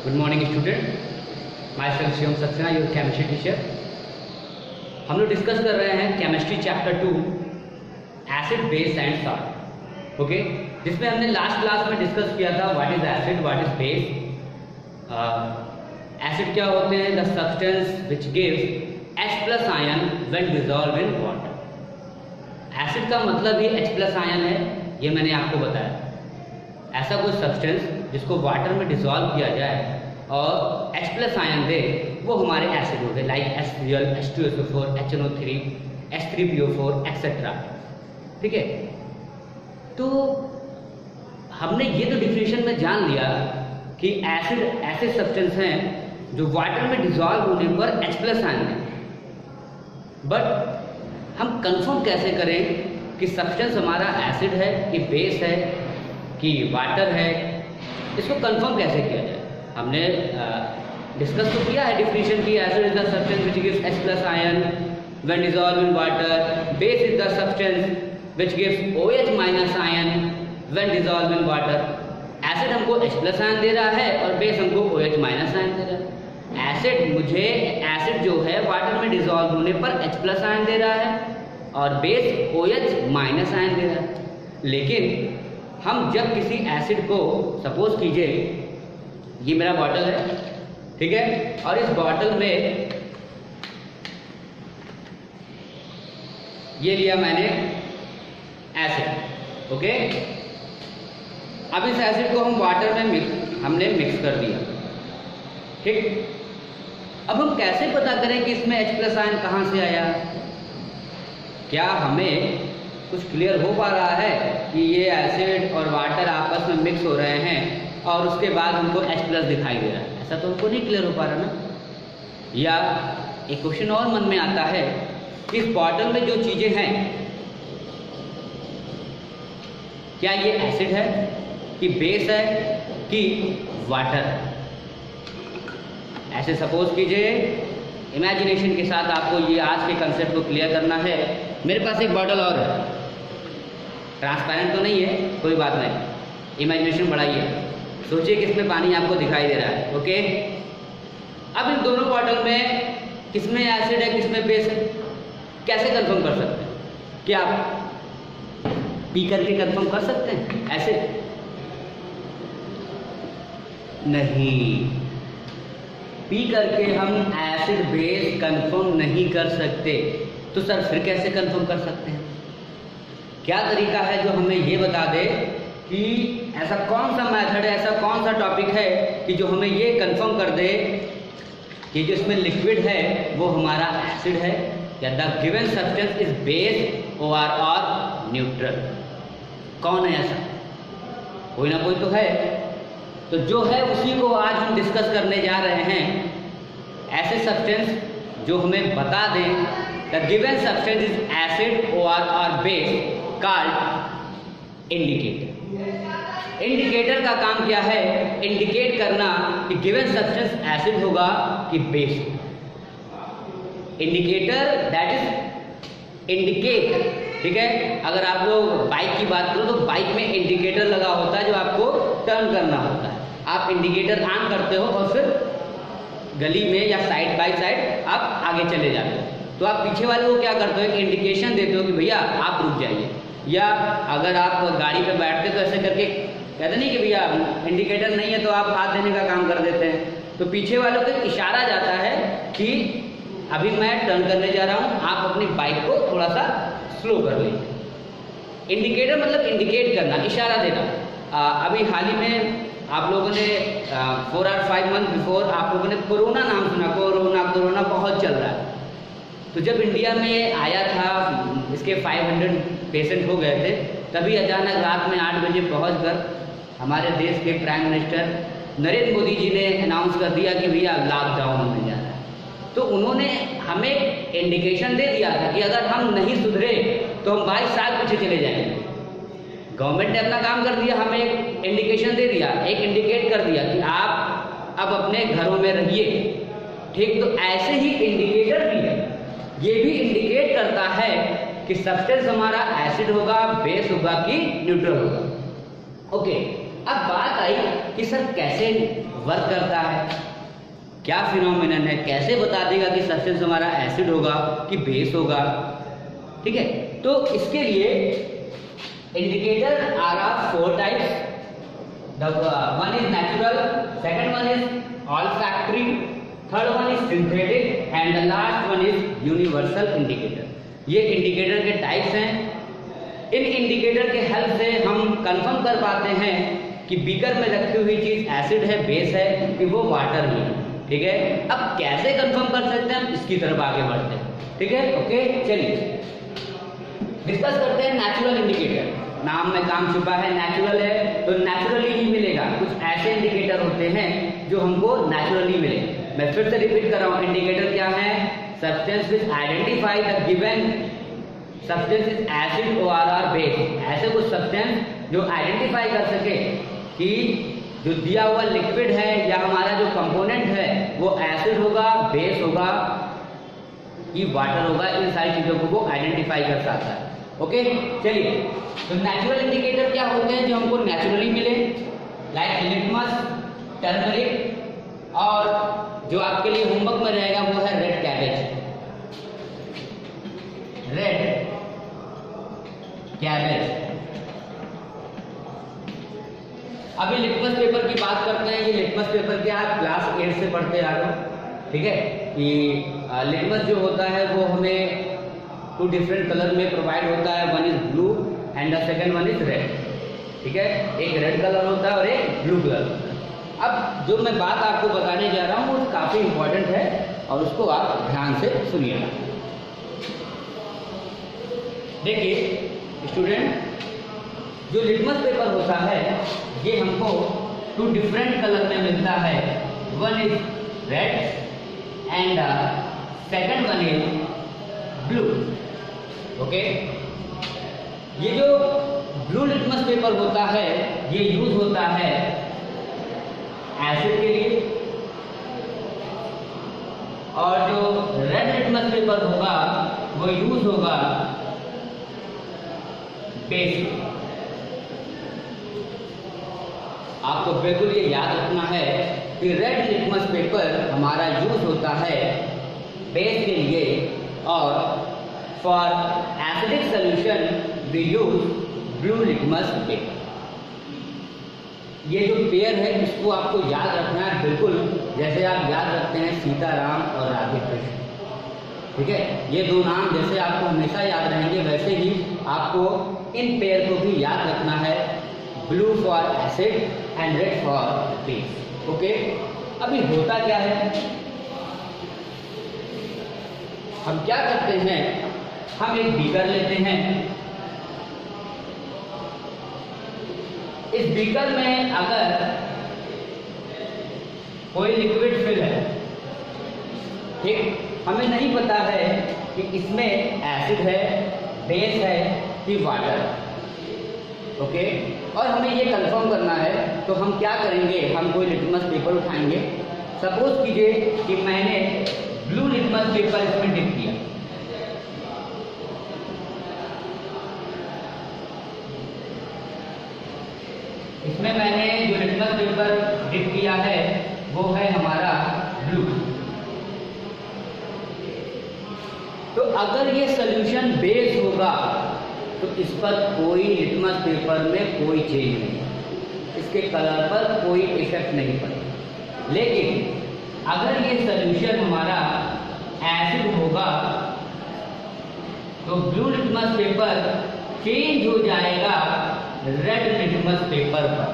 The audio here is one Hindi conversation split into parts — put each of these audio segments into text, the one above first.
Good morning student, my self Shivam Saxena, your chemistry teacher. हम लोग डिस्कस कर रहे हैं chemistry chapter 2 acid base and salt. Okay, जिसमें हमने लास्ट क्लास में डिस्कस किया था what is acid, what is base. Acid क्या होते हैं? The substance which gives H+ ion when dissolve in water. Acid का मतलब ही H+ आयन है, ये मैंने आपको बताया। ऐसा कोई सब्सटेंस जिसको वाटर में डिसॉल्व किया जाए और H+ आयन दे, वो हमारे एसिड हो गए, like HCl, H2SO4, HNO3, H3PO4 etcetera. ठीक है, तो हमने ये तो डिफिनेशन में जान लिया कि एसिड ऐसे सब्सटेंस हैं जो वाटर में डिसॉल्व होने पर H+ आयन दें। बट हम कंफर्म कैसे करें कि सब्सटेंस हमारा एसिड है कि बेस है कि वाटर है? इसको कंफर्म कैसे किया जाए? हमने डिस्कस तो किया है डिफिनेशन की, acid is the substance which gives H+ ion when dissolve in water, base is the substance which gives OH- ion when dissolve in water. Acid हमको H+ आयन दे रहा है और बेस हमको OH- आयन दे रहा है। एसिड जो है वाटर में डिसॉल्व होने पर H+ आयन दे रहा है और बेस OH- आयन दे रहा है। लेकिन हम जब किसी एसिड को, सपोज कीजिए ये मेरा बॉटल है, ठीक है, और इस बॉटल में ये लिया मैंने एसिड। ओके, अब इस एसिड को हम वाटर में हमने मिक्स कर दिया। ठीक, अब हम कैसे पता करें कि इसमें H+ आयन कहाँ से आया? क्या हमें कुछ क्लियर हो पा रहा है कि ये एसिड और वाटर आपस में मिक्स हो रहे हैं और उसके बाद हमको H+ दिखाई दे रहा है? ऐसा तो हमको नहीं क्लियर हो पा रहा ना। या एक क्वेश्चन और मन में आता है कि इस बॉटल में जो चीजें हैं, क्या ये एसिड है कि बेस है कि वाटर है? ऐसे सपोज कीजिए, इमेजिनेशन के साथ आपको ये आज के कंसेप्ट को क्लियर करना है। मेरे पास एक बॉटल और है, ट्रांसपेरेंट तो नहीं है, कोई बात नहीं, इमेजिनेशन बढ़ाइए, सोचिए कि इसमें पानी आपको दिखाई दे रहा है। ओके, अब इन दोनों बॉटल में किसमें एसिड है किसमें बेस है, कैसे कंफर्म कर सकते हैं? क्या आप पी करके कंफर्म कर सकते हैं एसिड? नहीं, पी करके हम एसिड बेस कंफर्म नहीं कर सकते। तो सर फिर कैसे कंफर्म कर सकते हैं? क्या तरीका है जो हमें ये बता दे कि ऐसा कौन सा मेथड है, ऐसा कौन सा टॉपिक है कि जो हमें ये कंफर्म कर दे कि जो इसमें लिक्विड है वो हमारा एसिड है, या the given substance is base और न्यूट्रल? कौन है ऐसा? कोई ना कोई तो है। तो जो है उसी को आज हम डिस्कस करने जा रहे हैं। ऐसे सब्सटेंस जो हमें बता दें the given substance is acid और बेस कॉल्ड इंडिकेटर। इंडिकेटर का काम क्या है? इंडिकेट करना कि गिवन सब्सटेंस एसिड होगा कि base. Indicator that is indicate. ठीक है, अगर आप लोग बाइक की बात करो तो बाइक में इंडिकेटर लगा होता है जो आपको टर्न करना होता है। आप इंडिकेटर ऑन करते हो और फिर गली में या साइड बाय साइड आप आगे चले जाते हो, तो आप पीछे वाले को क्या करते हो? एक इंडिकेशन देते हो कि भैया आप रुक जाइए। या अगर आप गाड़ी पे बैठते तो ऐसे करके कहते नहीं कि भैया इंडिकेटर नहीं है, तो आप हाथ देने का काम कर देते हैं। तो पीछे वालों को इशारा जाता है कि अभी मैं टर्न करने जा रहा हूँ, आप अपनी बाइक को थोड़ा सा स्लो कर लीजिए। इंडिकेटर मतलब इंडिकेट करना, इशारा देना। अभी हाल ही में आप लोगों ने 4 और 5 मंथ बिफोर आप लोगों ने कोरोना नाम सुना। कोरोना बहुत चल रहा है। तो जब इंडिया में आया था, इसके 500 पेशेंट हो गए थे, तभी अचानक रात में 8 बजे पहुंचकर हमारे देश के प्राइम मिनिस्टर नरेंद्र मोदी जी ने अनाउंस कर दिया कि भैया लॉकडाउन होने जा रहा है। तो उन्होंने हमें इंडिकेशन दे दिया था कि अगर हम नहीं सुधरे तो हम 22 साल पीछे चले जाएंगे। गवर्नमेंट ने अपना काम कर दिया, हमें एक इंडिकेशन दे दिया, एक इंडिकेट कर दिया कि आप अब अपने घरों में रहिए। ठीक, तो ऐसे ही इंडिकेटर भी है, ये भी इंडिकेट करता है कि सब्सटेंस हमारा एसिड होगा, बेस होगा कि न्यूट्रल होगा। ओके, अब बात आई कि सर कैसे वर्क करता है, क्या फिनोमिनन है, कैसे बता देगा कि सब्सटेंस हमारा एसिड होगा कि बेस होगा। ठीक है, तो इसके लिए indicator are of 4 types. One is natural, second one is olfactory, third one is synthetic and the last one is universal indicator. ये इंडिकेटर के टाइप्स हैं। इन इंडिकेटर के हेल्प से हम कंफर्म कर पाते हैं कि बीकर में रखी हुई चीज एसिड है, बेस है कि वो वाटर ही है। ठीक है, अब कैसे कंफर्म कर सकते हैं हम, इसकी तरफ आगे बढ़ते हैं। ठीक है, ओके, चलिए डिस्कस करते हैं नेचुरल इंडिकेटर। नाम में काम छुपा है, नेचुरल है तो नेचुरली ही मिलेगा। कुछ ऐसे इंडिकेटर होते हैं जो हमको नेचुरली मिले। मैं फिर से रिपीट कर रहा हूं, इंडिकेटर क्या है? Substance which identify the given substance is acid और आर बेस। ऐसे कुछ सब्सटेंस जो आइडेंटिफाई कर सके कि जो दिया हुआ लिक्विड है या हमारा जो कंपोनेंट है वो एसिड होगा, बेस होगा कि वाटर होगा, इन सारी चीजों को वो आइडेंटिफाई कर सकता है। ओके, चलिए, तो नेचुरल इंडिकेटर क्या होते हैं जो हमको नेचुरली मिले, लाइक लिटमस, टर्मरिक, और जो आपके लिए होमवर्क में रहेगा वो है रेड कैबेज। Red cabbage. अभी लिटमस पेपर की बात करते हैं। ये लिटमस पेपर क्या आप क्लास 8 से पढ़ते आ रहे हो। ठीक है, कि लिटमस जो होता है वो हमें 2 डिफरेंट कलर में प्रोवाइड होता है। One is blue and the second one is red. ठीक है, एक रेड कलर होता है और एक ब्लू कलर होता है। अब जो मैं बात आपको बताने जा रहा हूँ वो काफी इंपॉर्टेंट है और उसको आप ध्यान से सुनिएगा। देखिए स्टूडेंट, जो लिटमस पेपर होता है ये हमको 2 डिफरेंट कलर में मिलता है। One is red and second one is blue. Okay, ये जो ब्लू लिटमस पेपर होता है ये यूज होता है एसिड के लिए, और जो रेड लिटमस पेपर होगा वो यूज होगा बेस। आपको बिल्कुल ये याद रखना है कि रेड लिटमस पेपर हमारा यूज होता है बेस के लिए, और for acidic solution we use blue litmus paper. ये जो पेयर है इसको आपको याद रखना है, बिल्कुल जैसे आप याद रखते हैं सीताराम और राधे कृष्ण। ठीक है, ये 2 नाम जैसे आपको हमेशा याद रहेंगे वैसे ही आपको इन पेयर को भी याद रखना है, blue for acid and red for base. Okay, अभी होता क्या है, हम क्या करते हैं, हम एक बीकर लेते हैं। इस बीकर में अगर कोई लिक्विड फिल है, ठीक, हमें नहीं पता है कि इसमें एसिड है, बेस है कि वाटर। ओके, और हमें ये कंफर्म करना है तो हम क्या करेंगे, हम कोई लिटमस पेपर उठाएंगे। सपोज कीजिए कि मैंने ब्लू लिटमस पेपर इसमें डिप किया। इसमें मैंने जो लिटमस पेपर डिप किया है वो है हमारा ब्लू। तो अगर ये सॉल्यूशन बेस होगा तो इस पर कोई लिटमस पेपर में कोई चेंज नहीं, इसके कलर पर कोई इफेक्ट नहीं पड़ेगा। लेकिन अगर ये सॉल्यूशन हमारा एसिड होगा तो ब्लू लिटमस पेपर चेंज हो जाएगा रेड लिटमस पेपर पर।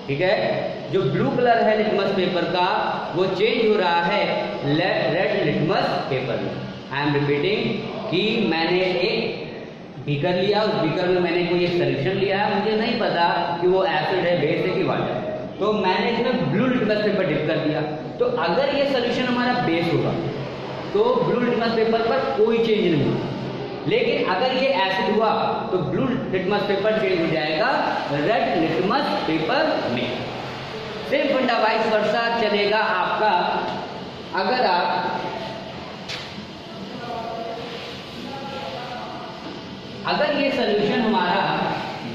ठीक है, जो ब्लू कलर है लिटमस पेपर का वो चेंज हो रहा है रेड लिटमस पेपर में। आई एम रिपीटिंग कि मैंने एक बीकर लिया, उस बीकर में मैंने कोई एक सॉल्यूशन लिया है, मुझे नहीं पता कि वो एसिड है, बेस है कि वाटर, तो मैंने इसमें ब्लू लिटमस पेपर डिप कर दिया। तो अगर ये सॉल्यूशन हमारा बेस होगा तो ब्लू लिटमस पेपर पर कोई चेंज नहीं होगा। लेकिन अगर ये एसिड हुआ तो ब्लू लिटमस पेपर चेंज हो जाएगा रेड लिटमस पेपर में। सेम फंडा वाइस वर्सा चलेगा आपका। अगर ये सॉल्यूशन हमारा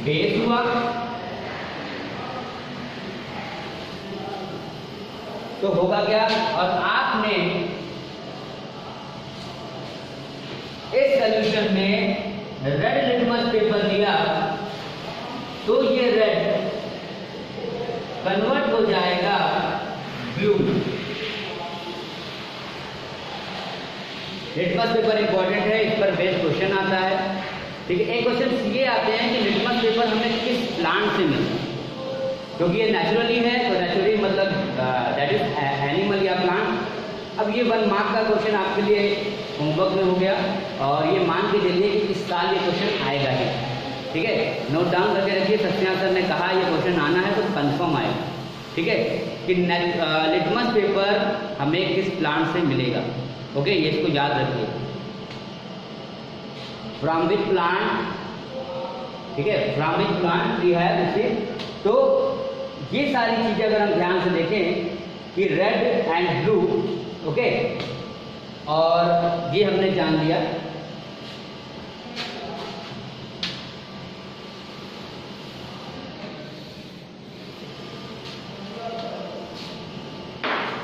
बेस हुआ तो होगा क्या, और आपने इस सॉल्यूशन में रेड लिटमस पेपर लिया तो ये रेड कन्वर्ट हो जाएगा ब्लू। लिटमस पेपर इंपॉर्टेंट है, इस पर बेस्ड क्वेश्चन आता है, ठीक है। एक क्वेश्चन ये आते हैं कि लिटमस पेपर हमें किस प्लांट से मिलता है, क्योंकि ये नेचुरली है, तो नेचुरली मतलब दैट इज एनिमल या प्लांट। अब ये 1 मार्क का क्वेश्चन आपके लिए होमवर्क में हो गया, और ये मान के चलिए कि इस साल ये क्वेश्चन आएगा ही, ठीक है। नोट डाउन करके रखिए, सत्यनारायण सर ने कहा ये क्वेश्चन आना है तो कंफर्म आएगा, ठीक है, कि लिटमस पेपर हमें किस प्लांट से मिलेगा। ओके, ये इसको याद रखिए, फ्रॉम विच प्लांट, ठीक है, from which plant we have received. तो ये सारी चीजें अगर हम ध्यान से देखें कि रेड एंड ब्लू, ओके, और ये हमने जान लिया।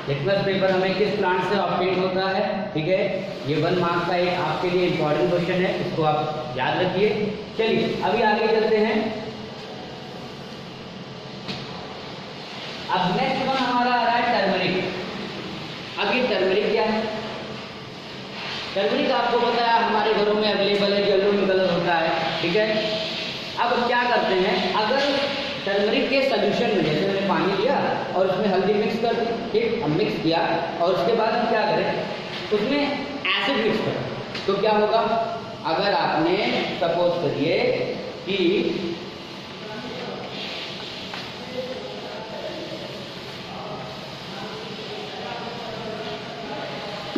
लिटमस पेपर हमें किस प्लांट से ऑब्टेन होता है, ठीक है। ये 1 मार्क का एक आपके लिए इंपॉर्टेंट क्वेश्चन है, इसको आप याद रखिए। चलिए अभी आगे चलते हैं। अब नेक्स्ट वन हमारा आ रहा है टर्मरिक। अब ये टर्मरिक क्या है? टर्मरिक आपको पता है हमारे घरों में अवेलेबल है, येलो कलर होता है, ठीक है। अब क्या करते हैं, अगर टर्मरिक के सोल्यूशन में जैसे मैंने पानी लिया और उसमें हल्दी मिक्स कर दी, ठीक, हम मिक्स किया, और उसके बाद हम क्या करें, उसमें एसिड मिक्स करें, तो क्या होगा, अगर आपने सपोज करिए कि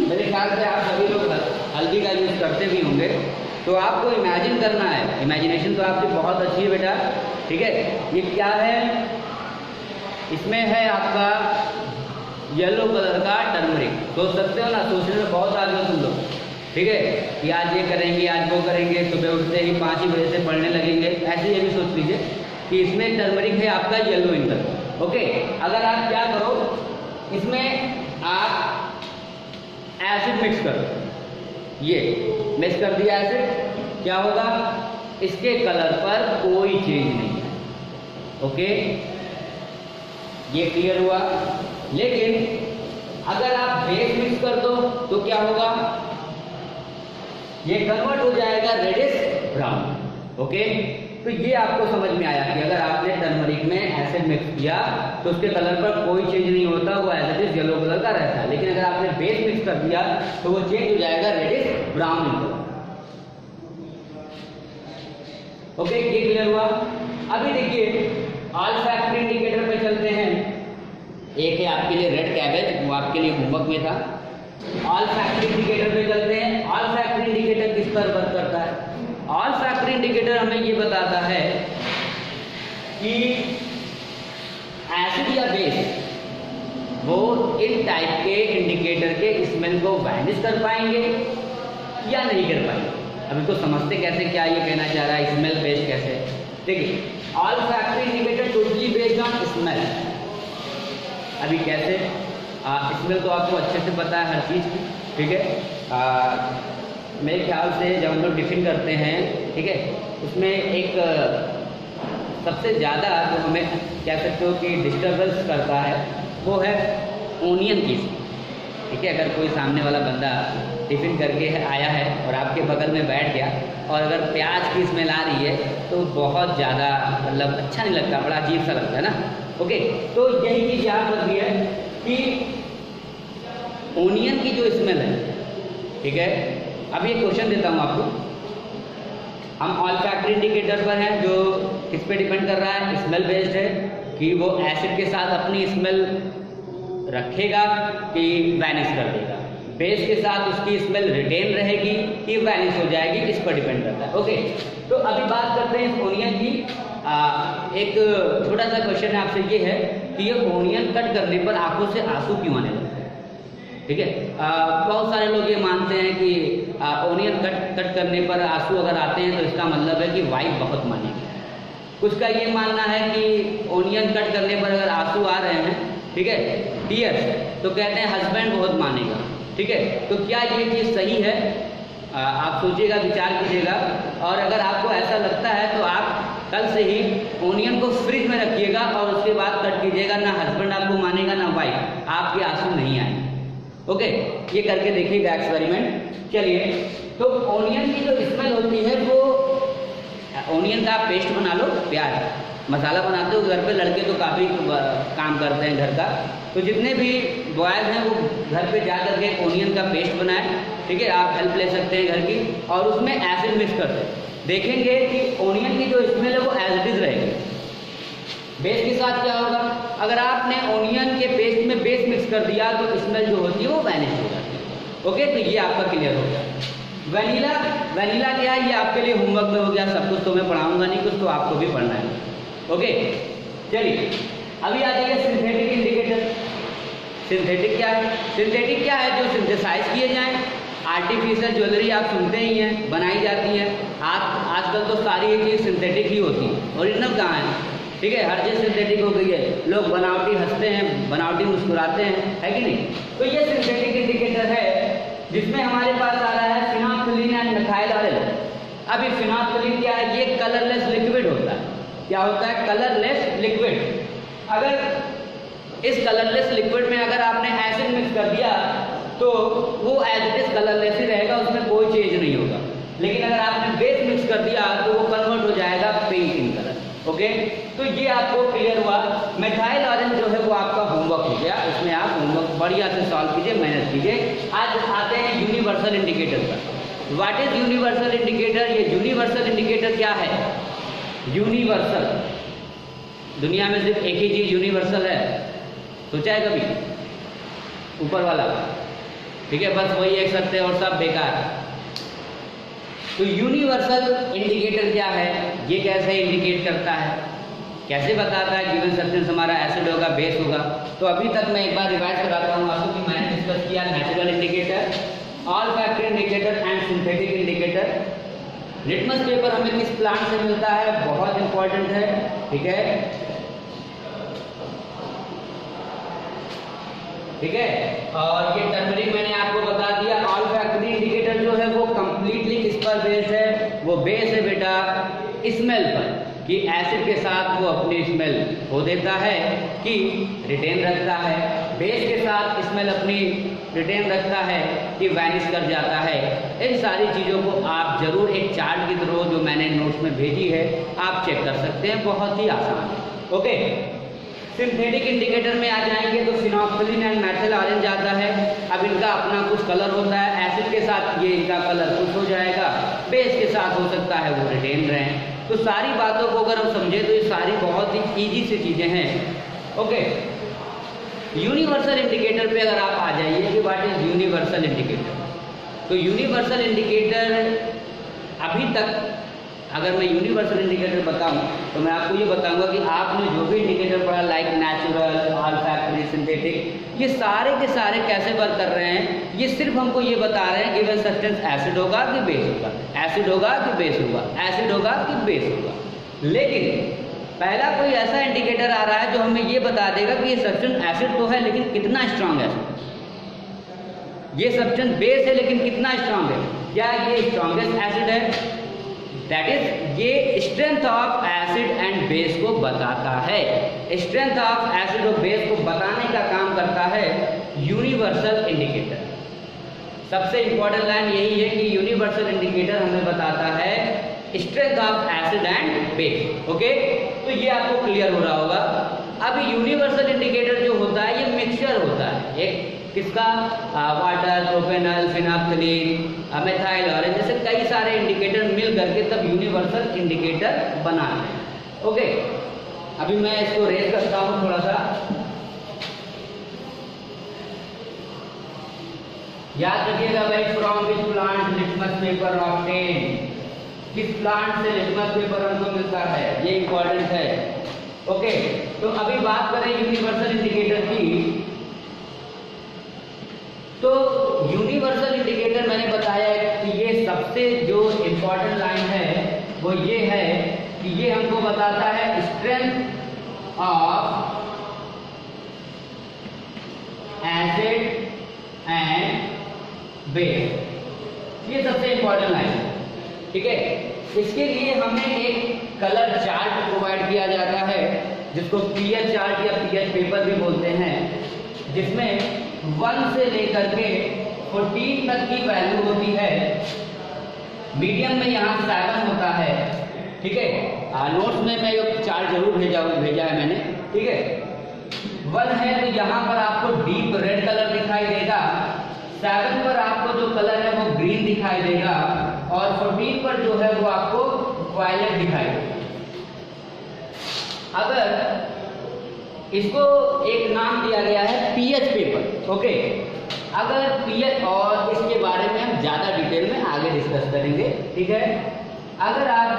मेरे ख्याल से आप सभी लोग हल्दी का यूज करते भी होंगे, तो आपको इमेजिन करना है, इमेजिनेशन तो आपकी बहुत अच्छी है बेटा, ठीक है। ये क्या है, इसमें है आपका येलो कलर का टर्मरिक। सोच सकते हो ना, सोचने में बहुत आगे हो तुम लोग, ठीक है, कि आज ये करेंगे, आज वो करेंगे, सुबह उठते ही 5 ही बजे से पढ़ने लगेंगे, ऐसे ये भी सोच लीजिए कि इसमें टर्मरिक है आपका येलो इन कलर, ओके। अगर आप क्या करो, इसमें आप एसिड मिक्स करो, ये मिक्स कर दिया एसिड, क्या होगा, इसके कलर पर कोई चेंज नहीं है, ओके, ये क्लियर हुआ। लेकिन अगर आप बेस मिक्स कर दो तो क्या होगा, ये कन्वर्ट हो जाएगा रेडिश ब्राउन, ओके। तो ये आपको समझ में आया कि अगर आपने टर्मरिक में एसिड मिक्स किया तो उसके कलर पर कोई चेंज नहीं होता, वो as it is yellow colour का रहता है। लेकिन अगर आपने बेस मिक्स कर दिया तो वो चेंज हो जाएगा रेडिश ब्राउन कलर, ओके, ये क्लियर हुआ। अभी देखिए ऑल फैक्टर इंडिकेटर पे चलते हैं। एक है आपके लिए रेड कैबेज, वो आपके लिए होमवर्क में था। ऑल फैक्टर इंडिकेटर पे चलते हैं। ऑल फैक्टर इंडिकेटर किस पर वर्क करता है? ऑल फैक्टर इंडिकेटर हमें ये बताता है कि एसिड या बेस वो इन टाइप के इंडिकेटर के स्मेल को वैनिश कर पाएंगे या नहीं कर पाएंगे। अभी तो समझते कैसे, क्या ये कहना चाह रहा है, स्मेल बेस्ड कैसे। देखिए all factor indicator totally based on smell. अभी कैसे, स्मेल तो आपको अच्छे से पता है हर चीज़ की, ठीक है। मेरे ख्याल से जब हम लोग टिफिन करते हैं, ठीक है, उसमें एक सबसे ज़्यादा जो हमें कह सकते हो कि डिस्टर्बेंस करता है वो है ओनियन की, ठीक है। अगर कोई सामने वाला बंदा टिफिन करके आया है और आपके बगल में बैठ गया और अगर प्याज की स्मेल आ रही है तो बहुत ज़्यादा मतलब अच्छा नहीं लगता, बड़ा अजीब सा लगता है ना, ओके। तो यही चीज़ यहाँ पर भी है कि ओनियन की जो स्मेल है, ठीक है। अब ये क्वेश्चन देता हूँ आपको, हम ऑल फैक्टर इंडिकेटर पर हैं जो किस पे डिपेंड कर रहा है, स्मेल बेस्ड है, कि वो एसिड के साथ अपनी स्मेल रखेगा कि वैनिश कर देगा, बेस के साथ उसकी स्मेल रिटेन रहेगी कि वैनिश हो जाएगी, इस पर डिपेंड करता है, ओके। तो अभी बात करते हैं इस ओनियन की। एक छोटा सा क्वेश्चन आपसे ये है कि ये ओनियन कट करने पर आंखों से आंसू क्यों आने लगते हैं, ठीक है। बहुत सारे लोग ये मानते हैं कि ओनियन कट करने पर आंसू अगर आते हैं तो इसका मतलब है कि वाइफ बहुत मानेगी। कुछ का ये मानना है कि ओनियन कट करने पर अगर आंसू आ रहे हैं, ठीक है, टीयर्स, तो कहते हैं हस्बैंड बहुत मानेगा। ठीक है, तो क्या ये चीज़ सही है? आप सोचिएगा, विचार कीजिएगा, और अगर आपको ऐसा लगता है तो आप कल से ही ओनियन को फ्रिज में रखिएगा और उसके बाद कट कीजिएगा। ना हस्बैंड आपको मानेगा ना वाइफ, आपके आंसू नहीं आएंगे। ओके, ये करके देखिएगा एक्सपेरिमेंट। चलिए, तो ओनियन की जो स्मेल होती है वो, ओनियन का आप पेस्ट बना लो, प्याज मसाला बनाते हो घर पे, लड़के तो काफ़ी काम करते हैं घर का, तो जितने भी बॉयज़ हैं वो घर पे जा कर के ओनियन का पेस्ट बनाएं। ठीक है, आप हेल्प ले सकते हैं घर की, और उसमें एसिड मिक्स कर दें। देखेंगे कि ओनियन की जो स्मेल है वो एज इट इज रहेगी। बेस के साथ क्या होगा, अगर आपने ओनियन के पेस्ट में बेस मिक्स कर दिया तो स्मेल जो होती है वो वैनिश हो जाती है। ओके, तो ये आपका क्लियर हो गया। वनीला, वनीला क्या है, ये आपके लिए होमवर्क में हो गया। सब कुछ तो मैं पढ़ाऊंगा नहीं, कुछ तो आपको भी पढ़ना है। ओके, चलिए अभी आ जाइए सिंथेटिक इंडिकेटर। सिंथेटिक क्या है? सिंथेटिक क्या है? जो सिंथेसाइज किए जाएं। आर्टिफिशियल ज्वेलरी आप सुनते ही हैं, बनाई जाती है। आजकल तो सारी ये चीज़ सिंथेटिक ही होती है, ओरिजिनल कहाँ है? ठीक है, हर चीज़ सिंथेटिक हो गई है। लोग बनावटी हंसते हैं, बनावटी मुस्कुराते हैं, है कि नहीं? तो ये सिंथेटिक इंडिकेटर है जिसमें हमारे पास आ रहा है फिनोल्फ्थालीन एंड मिथाइल ऑयल। अभी फिनोल्फ्थालीन क्या है? ये कलरलेस लिक्विड होता है। क्या होता है? Colourless liquid. अगर इस कलरलेस लिक्विड में अगर आपने एसिड मिक्स कर दिया तो वो एज इट इज कलरलेस ही रहेगा, उसमें कोई चेंज नहीं होगा। लेकिन अगर आपने बेस मिक्स कर दिया तो वो कन्वर्ट हो जाएगा पिंक इन कलर। ओके, तो ये आपको क्लियर हुआ। मिथाइल ऑरेंज जो है वो आपका होमवर्क हो गया, इसमें आप होमवर्क बढ़िया से सॉल्व कीजिए, मेहनत कीजिए। आज आते हैं यूनिवर्सल इंडिकेटर पर। What is universal indicator? ये यूनिवर्सल इंडिकेटर क्या है? यूनिवर्सल, दुनिया में सिर्फ एक ही चीज यूनिवर्सल है, सोचा है कभी? ऊपर वाला। ठीक है, बस वही एक सत्य और सब बेकार। तो यूनिवर्सल इंडिकेटर क्या है? ये कैसे इंडिकेट करता है, कैसे बताता है गिवन सब्सटेंस हमारा एसिड होगा, बेस होगा? तो अभी तक मैं एक बार रिवाइज कराता हूँ आपको कि मैंने डिस्कस किया natural indicator, all factor indicator and synthetic indicator. Litmus paper हमें किस प्लांट से मिलता है? बहुत इंपॉर्टेंट है। ठीक है, ठीक है, और ये टर्मरिक मैंने आपको बता दिया। ऑल फैक्टर इंडिकेटर जो है वो कंप्लीटली किस पर बेस है? वो बेस है बेटा स्मेल पर, कि एसिड के साथ वो अपनी स्मेल खो देता है कि रिटेन रखता है, बेस के साथ स्मेल अपनी रिटेन रखता है कि वैनिश कर जाता है। इन सारी चीज़ों को आप जरूर एक चार्ट की तरह जो मैंने नोट्स में भेजी है आप चेक कर सकते हैं, बहुत ही आसान है। ओके, सिंथेटिक इंडिकेटर में आ जाएंगे तो फिनोल्फ्थालीन एंड मेथिल ऑरेंज आता है। अब इनका अपना कुछ कलर होता है, एसिड के साथ ये इनका कलर कुछ हो जाएगा, बेस के साथ हो सकता है वो रिटेन रहें। तो सारी बातों को अगर हम समझे तो ये सारी बहुत ही ईजी सी चीज़ें हैं। ओके, यूनिवर्सल इंडिकेटर पे अगर आप आ जाइए कि व्हाट इज यूनिवर्सल इंडिकेटर, तो यूनिवर्सल इंडिकेटर अभी तक अगर मैं यूनिवर्सल इंडिकेटर बताऊं तो मैं आपको ये बताऊंगा कि आपने जो भी इंडिकेटर पढ़ा like natural, all factor, synthetic, ये सारे के सारे कैसे वर्क कर रहे हैं? ये सिर्फ हमको ये बता रहे हैं गिवन सब्सटेंस एसिड होगा कि बेस होगा, एसिड होगा कि बेस होगा, एसिड होगा कि बेस होगा। लेकिन पहला कोई ऐसा इंडिकेटर आ रहा है जो हमें ये बता देगा कि ये सब्सटेंस एसिड तो है लेकिन कितना स्ट्रांग है, ये सब्सटेंस बेस है लेकिन कितना स्ट्रांग है। क्या ये स्ट्रांगेस्ट एसिड है? दैट इज ये strength of acid and base को बताता है। स्ट्रेंथ ऑफ एसिड और बेस को बताने का काम करता है यूनिवर्सल इंडिकेटर। सबसे इंपॉर्टेंट लाइन यही है कि यूनिवर्सल इंडिकेटर हमें बताता है strength of acid and base. Okay, तो ये आपको क्लियर हो रहा होगा। अब यूनिवर्सल इंडिकेटर जो होता है ये मिक्सचर होता है, एक किसका? वाटर, प्रोपेनॉल, फिनोल्फ्थालीन, मेथाइल ऑरेंज, जैसे कई सारे इंडिकेटर मिल करके तब यूनिवर्सल इंडिकेटर बनाते हैं। ओके, अभी मैं इसको रेज करता हूँ थोड़ा सा। याद रखिएगा भाई, from which plant litmus paper obtain, किस प्लांट से लिटमस पेपर हमको मिलता है, ये इंपॉर्टेंट है। ओके, तो अभी बात करें यूनिवर्सल इंडिकेटर की, तो यूनिवर्सल इंडिकेटर मैंने बताया कि ये सबसे जो इंपॉर्टेंट लाइन है वो ये है कि ये हमको बताता है strength of acid and base, ये सबसे इंपॉर्टेंट लाइन है, ठीक है। इसके लिए हमें एक कलर चार्ट प्रोवाइड किया जाता है जिसको पीएच चार्ट या पीएच पेपर भी बोलते हैं, जिसमें 1 से लेकर के 14 तक की वैल्यू होती है। मीडियम में यहाँ 7 होता है, ठीक है। नोट्स में मैं ये चार्ट जरूर भेजा है मैंने, ठीक है। 1 है तो यहाँ पर आपको डीप रेड कलर दिखाई देगा, 7 पर आपको जो कलर है वो ग्रीन दिखाई देगा, और 14 पर जो है वो आपको वायलेट दिखाई देगा। अगर इसको एक नाम दिया गया है पीएच पेपर, ओके। अगर पीएच, और इसके बारे में हम ज्यादा डिटेल में आगे डिस्कस करेंगे, ठीक है। अगर आप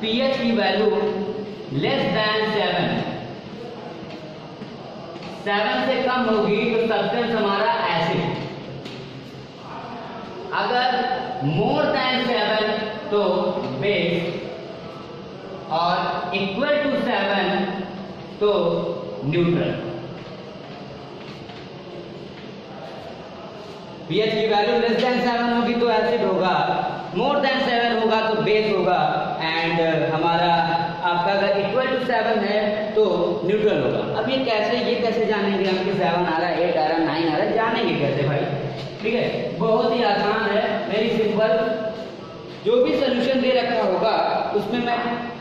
पीएच की वैल्यू लेस देन 7 से कम होगी तो सब्सटेंस हमारा एसिड, अगर मोर देन 7 तो बेस, और इक्वल टू 7 तो न्यूट्रल। पीएच की वैल्यू लेस देन 7 होगी तो एसिड होगा, मोर देन 7 होगा तो बेस होगा, एंड हमारा आपका अगर इक्वल टू 7 है तो न्यूट्रल होगा। अब ये कैसे जानेंगे हम कि 7 आ रहा है, 8 आ रहा है, 9 आ रहा है, जानेंगे कैसे भाई, ठीक है। बहुत ही आसान है, वेरी सिंपल। जो भी सोल्यूशन दे रखा होगा उसमें मैं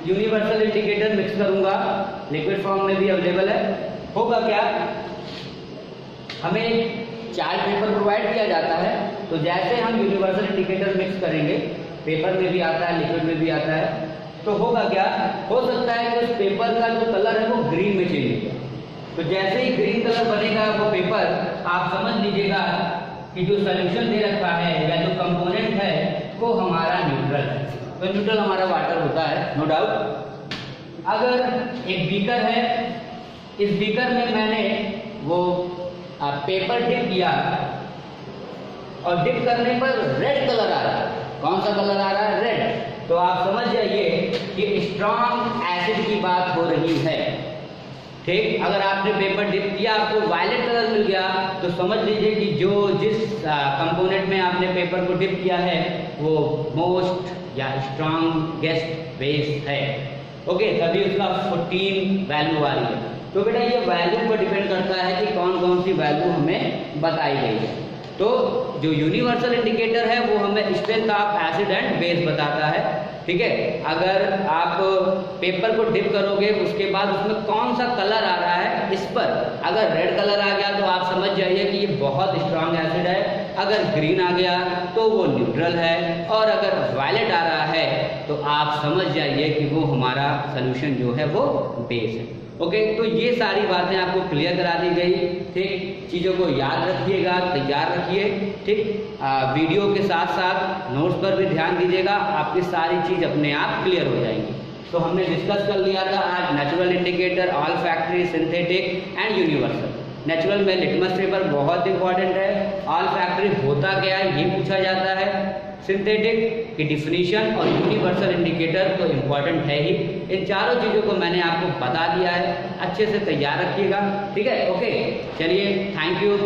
यूनिवर्सल इंडिकेटर मिक्स करूंगा, लिक्विड फॉर्म में भी अवेलेबल है। होगा क्या, हमें चार्ट पेपर प्रोवाइड किया जाता है, तो जैसे हम यूनिवर्सल इंडिकेटर मिक्स करेंगे, पेपर में भी आता है, लिक्विड में भी आता है, तो होगा क्या, हो सकता है कि उस पेपर का जो कलर है वो ग्रीन में चेंज हो। तो जैसे ही ग्रीन कलर बनेगा वो पेपर, आप समझ लीजिएगा कि जो सोल्यूशन दे रखा है या जो कंपोनेंट है वो हमारा न्यूट्रल है। तो न्यूट्रल हमारा वाटर होता है, नो डाउट। अगर एक बीकर है, इस बीकर में मैंने वो पेपर डिप किया, और डिप करने पर रेड कलर आ रहा है। कौन सा कलर आ रहा है, रेड। तो आप समझ जाइए कि स्ट्रॉन्ग एसिड की बात हो रही है, ठीक। अगर आपने पेपर डिप किया, आपको वायलेट कलर मिल गया, तो समझ लीजिए कि जिस कंपोनेंट में आपने पेपर को डिप किया है वो मोस्ट या स्ट्रॉन्गेस्ट बेस है, ओके। तभी उसका 14 वैल्यू आ रही है। तो बेटा ये वैल्यू पर डिपेंड करता है कि कौन कौन सी वैल्यू हमें बताई गई है। तो जो यूनिवर्सल इंडिकेटर है वो हमें strength of acid and base बताता है, ठीक है। अगर आप पेपर को डिप करोगे, उसके बाद उसमें कौन सा कलर आ रहा है, इस पर अगर रेड कलर आ गया तो आप समझ जाइए कि ये बहुत स्ट्रांग एसिड है, अगर ग्रीन आ गया तो वो न्यूट्रल है, और अगर वायलेट आ रहा है तो आप समझ जाइए कि वो हमारा सोल्यूशन जो है वो बेस है, ओके। तो ये सारी बातें आपको क्लियर करा दी गई, ठीक। चीज़ों को याद रखिएगा, तैयार रखिए, ठीक। वीडियो के साथ साथ नोट्स पर भी ध्यान दीजिएगा, आपकी सारी चीज़ अपने आप क्लियर हो जाएंगी। तो हमने डिस्कस कर लिया था आज natural indicator, olfactory, synthetic and universal. Natural में लिटमस पेपर बहुत इंपॉर्टेंट है, ऑलफैक्टरी होता क्या है ये पूछा जाता है, सिंथेटिक की डिफिनीशन, और यूनिवर्सल इंडिकेटर तो इम्पॉर्टेंट है ही। इन चारों चीज़ों को मैंने आपको बता दिया है, अच्छे से तैयार रखिएगा, ठीक है, ओके। चलिए, थैंक यू।